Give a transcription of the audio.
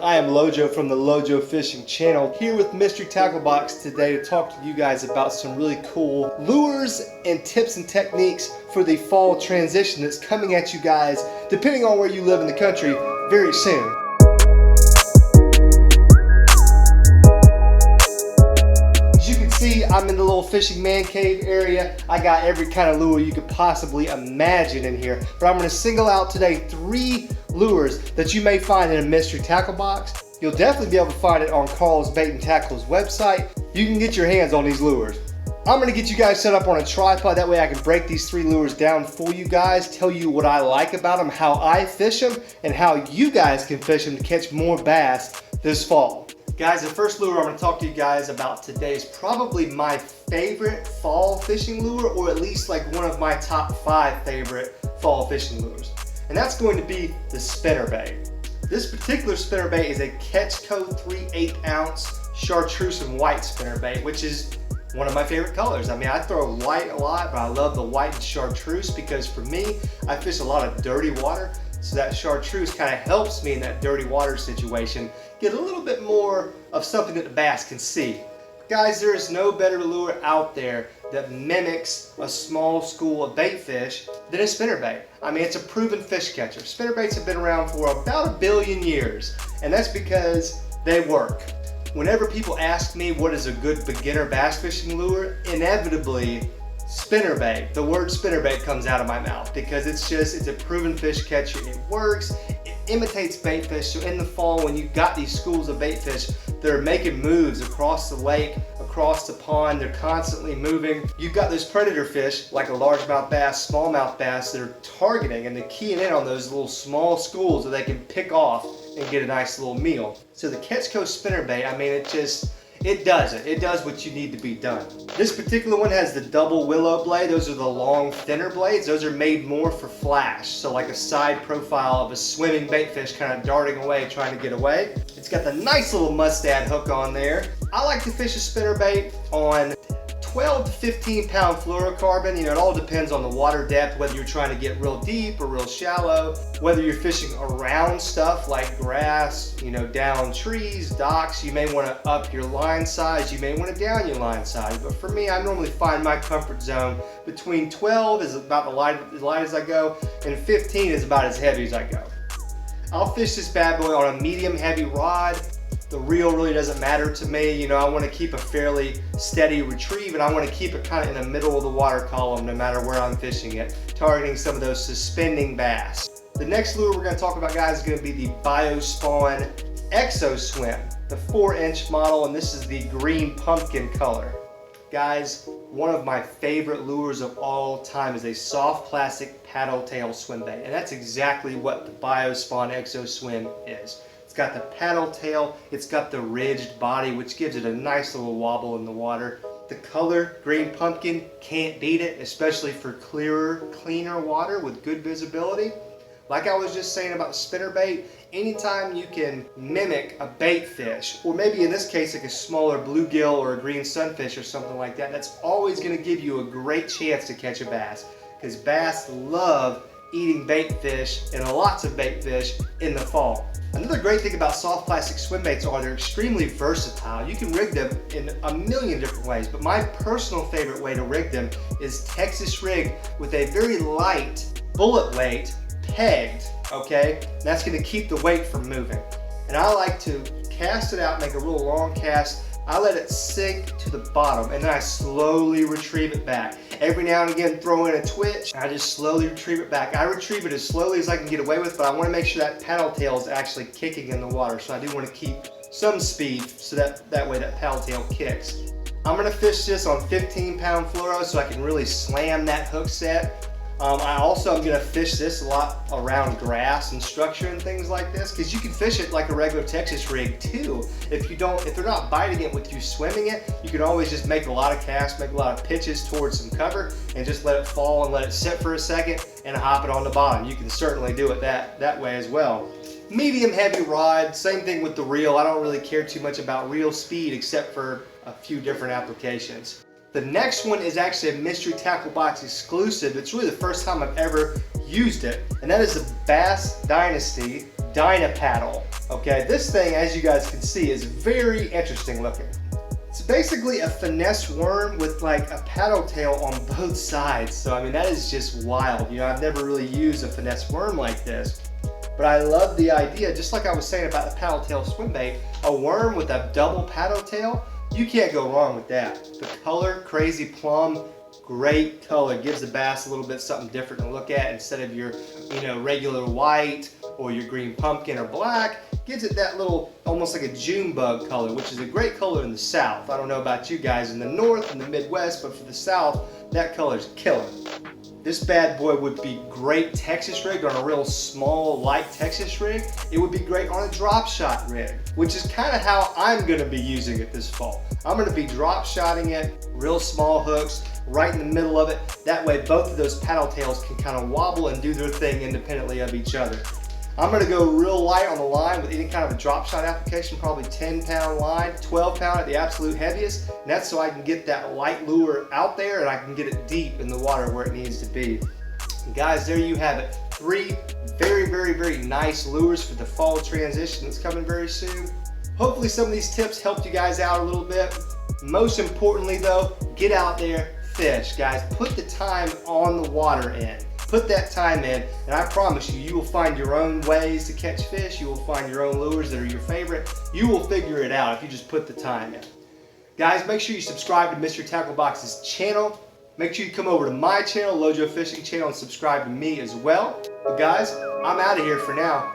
I am Lojo from the Lojo Fishing Channel, here with Mystery Tackle Box today to talk to you guys about some really cool lures and tips and techniques for the fall transition that's coming at you guys, depending on where you live in the country, very soon. As you can see, I'm in the little fishing man cave area. I got every kind of lure you could possibly imagine in here, but I'm going to single out today 3 lures that you may find in a mystery tackle box. You'll definitely be able to find it on Carl's Bait and Tackle's website. You can get your hands on these lures. I'm going to get you guys set up on a tripod, that way I can break these 3 lures down for you guys, tell you what I like about them, how I fish them, and how you guys can fish them to catch more bass this fall. Guys, the first lure I'm going to talk to you guys about today is probably my favorite fall fishing lure, or at least like one of my top 5 favorite fall fishing lures. And that's going to be the spinnerbait. This particular spinnerbait is a Catchco 3/8 ounce chartreuse and white spinnerbait, which is one of my favorite colors. I mean, I throw white a lot, but I love the white and chartreuse because for me, I fish a lot of dirty water. So that chartreuse kind of helps me in that dirty water situation get a little bit more of something that the bass can see. Guys, there is no better lure out there that mimics a small school of bait fish than a spinnerbait. I mean, it's a proven fish catcher. Spinnerbaits have been around for about 1 billion years, and that's because they work. Whenever people ask me what is a good beginner bass fishing lure, inevitably spinnerbait, the word spinnerbait comes out of my mouth because it's a proven fish catcher. It works, it imitates bait fish. So in the fall, when you've got these schools of bait fish that are making moves across the lake, across the pond, they're constantly moving. You've got those predator fish like a largemouth bass, smallmouth bass that are targeting, and they're keying in on those little small schools that they can pick off and get a nice little meal. So the Catchco spinnerbait, I mean, it does it. It does what you need to be done. This particular one has the double willow blade. Those are the long, thinner blades. Those are made more for flash. So like a side profile of a swimming bait fish kind of darting away, trying to get away. It's got the nice little mustad hook on there. I like to fish a spinnerbait on 12 to 15 pound fluorocarbon. You know, it all depends on the water depth, whether you're trying to get real deep or real shallow, whether you're fishing around stuff like grass, you know, down trees, docks. You may want to up your line size, you may want to down your line size, but for me, I normally find my comfort zone between 12 is about as light as I go, and 15 is about as heavy as I go. I'll fish this bad boy on a medium heavy rod. The reel really doesn't matter to me. You know, I want to keep a fairly steady retrieve, and I want to keep it kind of in the middle of the water column no matter where I'm fishing it, targeting some of those suspending bass. The next lure we're going to talk about, guys, is going to be the BioSpawn Exo Swim, the 4-inch model, and this is the green pumpkin color. Guys, one of my favorite lures of all time is a soft plastic paddle tail swim bait, and that's exactly what the BioSpawn Exo Swim is. It's got the paddle tail, it's got the ridged body, which gives it a nice little wobble in the water. The color, green pumpkin, can't beat it, especially for clearer, cleaner water with good visibility. Like I was just saying about spinnerbait, anytime you can mimic a bait fish, or maybe in this case like a smaller bluegill or a green sunfish or something like that, that's always going to give you a great chance to catch a bass, because bass love eating bait fish and lots of bait fish in the fall. Another great thing about soft plastic swim baits are they're extremely versatile. You can rig them in a million different ways, but my personal favorite way to rig them is Texas rig with a very light bullet weight pegged, okay? That's going to keep the weight from moving. And I like to cast it out, make a real long cast. I let it sink to the bottom, and then I slowly retrieve it back. Every now and again, throw in a twitch, and I just slowly retrieve it back. I retrieve it as slowly as I can get away with, but I want to make sure that paddle tail is actually kicking in the water, so I do want to keep some speed so that way that paddle tail kicks. I'm going to fish this on 15 pound fluoro so I can really slam that hook set. I also am going to fish this a lot around grass and structure and things like this, because you can fish it like a regular Texas rig too. If they're not biting it with you swimming it, you can always just make a lot of casts, make a lot of pitches towards some cover, and just let it fall and let it sit for a second and hop it on the bottom. You can certainly do it that way as well. Medium heavy rod, same thing with the reel. I don't really care too much about reel speed except for a few different applications. The next one is actually a Mystery Tackle Box exclusive. It's really the first time I've ever used it, and that is the Bass Dynasty Dyna Paddle. Okay, this thing, as you guys can see, is very interesting looking. It's basically a finesse worm with like a paddle tail on both sides. So I mean, that is just wild. You know, I've never really used a finesse worm like this, but I love the idea. Just like I was saying about the paddle tail swim bait, a worm with a double paddle tail, you can't go wrong with that. The color, crazy plum, great color. Gives the bass a little bit something different to look at instead of your, you know, regular white or your green pumpkin or black. Gives it that little, almost like a June bug color, which is a great color in the South. I don't know about you guys in the North and the Midwest, but for the South, that color's killer. This bad boy would be great Texas rigged on a real small, light Texas rig. It would be great on a drop shot rig, which is kind of how I'm gonna be using it this fall. I'm gonna be drop shotting it, real small hooks, right in the middle of it. That way both of those paddle tails can kind of wobble and do their thing independently of each other. I'm gonna go real light on the line with any kind of a drop shot application, probably 10-pound line, 12-pound at the absolute heaviest, and that's so I can get that light lure out there and I can get it deep in the water where it needs to be. And guys, there you have it. 3 very, very, very nice lures for the fall transition that's coming very soon. Hopefully some of these tips helped you guys out a little bit. Most importantly though, get out there, fish. Guys, put the time on the water in. Put that time in, and I promise you, you will find your own ways to catch fish. You will find your own lures that are your favorite. You will figure it out if you just put the time in. Guys, make sure you subscribe to Mystery Tackle Box's channel. Make sure you come over to my channel, Lojo Fishing Channel, and subscribe to me as well. But guys, I'm out of here for now.